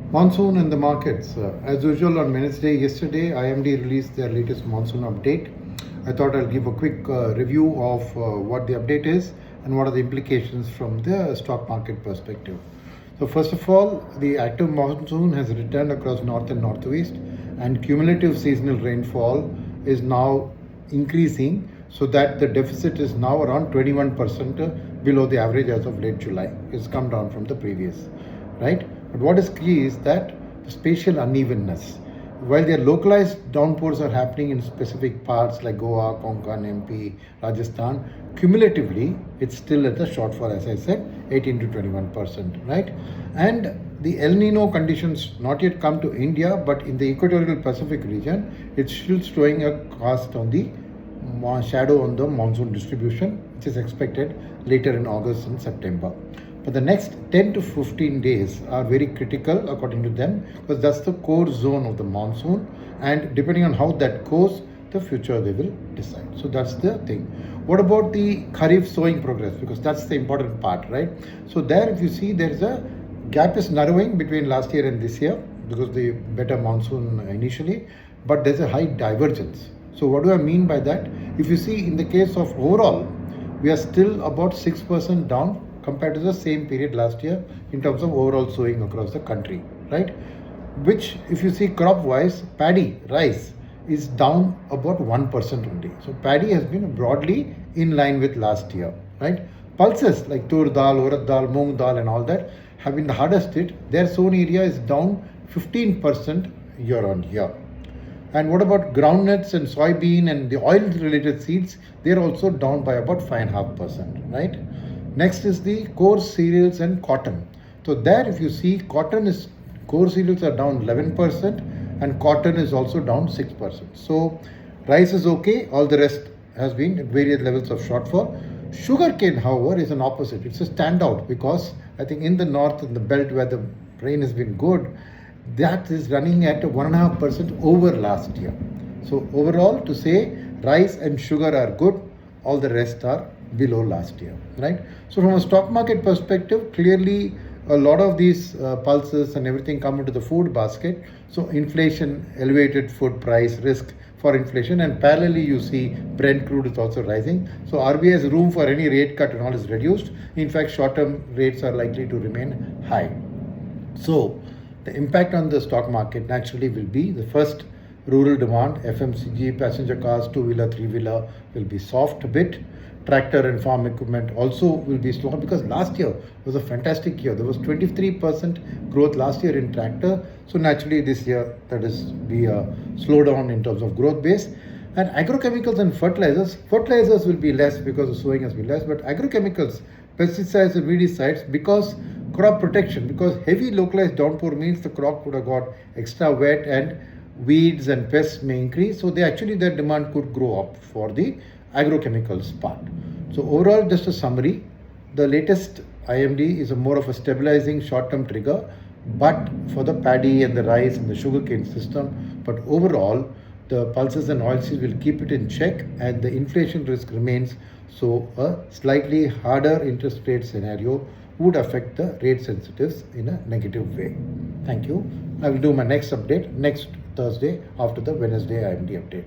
Monsoon and the markets. As usual on Wednesday, yesterday IMD released their latest monsoon update. I thought I'll give a quick review of what the update is and what are the implications from the stock market perspective. So first of all, the active monsoon has returned across north and northwest, and cumulative seasonal rainfall is now increasing, so that the deficit is now around 21% below the average as of late July. It's come down from the previous, right? But what is key is that the spatial unevenness. While there localized downpours are happening in specific parts like Goa, Konkan, MP, Rajasthan, cumulatively it's still at the shortfall, as I said, 18 to 21%, right? And the El Nino conditions not yet come to India, but in the equatorial Pacific region, it's still showing a cast on the shadow on the monsoon distribution, which is expected later in August and September. But the next 10 to 15 days are very critical according to them, because that's the core zone of the monsoon, and depending on how that goes, the future they will decide. So that's the thing. What about the Kharif sowing progress? Because that's the important part, right? So there, if you see, there is a gap is narrowing between last year and this year because the better monsoon initially, but there's a high divergence. So what do I mean by that? If you see, in the case of overall, we are still about 6% down compared to the same period last year in terms of overall sowing across the country, right? Which, if you see crop wise, paddy, rice is down about 1% only. So paddy has been broadly in line with last year, right? Pulses like tur dal, urad dal, moong dal and all that have been the hardest hit. Their sown area is down 15% year on year. And what about groundnuts and soybean and the oil related seeds? They're also down by about 5.5%, right? Next is the core cereals and cotton. So there, if you see, core cereals are down 11% and cotton is also down 6%. So rice is okay, all the rest has been at various levels of shortfall. Sugarcane, however, is an opposite. It's a standout because I think in the north, in the belt where the rain has been good, that is running at 1.5% over last year. So overall, to say rice and sugar are good, all the rest are below last year, right? So from a stock market perspective, clearly a lot of these pulses and everything come into the food basket. So inflation, elevated food price risk for inflation, and parallelly you see Brent crude is also rising. So RBI's room for any rate cut and all is reduced. In fact, short-term rates are likely to remain high. So the impact on the stock market naturally will be the first, rural demand, FMCG, passenger cars, two-wheeler, three-wheeler will be soft a bit. Tractor and farm equipment also will be slow because last year was a fantastic year. There was 23% growth last year in tractor. So naturally this year that is be a slowdown in terms of growth base. And agrochemicals and fertilizers will be less because the sowing has been less, but agrochemicals, pesticides and weedicides, because crop protection, because heavy localized downpour means the crop would have got extra wet and weeds and pests may increase. So their demand could grow up for the agrochemicals part. So overall, just a summary, the latest IMD is more of a stabilizing short-term trigger, but for the paddy and the rice and the sugarcane system. But overall, the pulses and oilseeds will keep it in check and the inflation risk remains. So a slightly harder interest rate scenario would affect the rate sensitives in a negative way. Thank you. I will do my next update next Thursday after the Wednesday IMD update.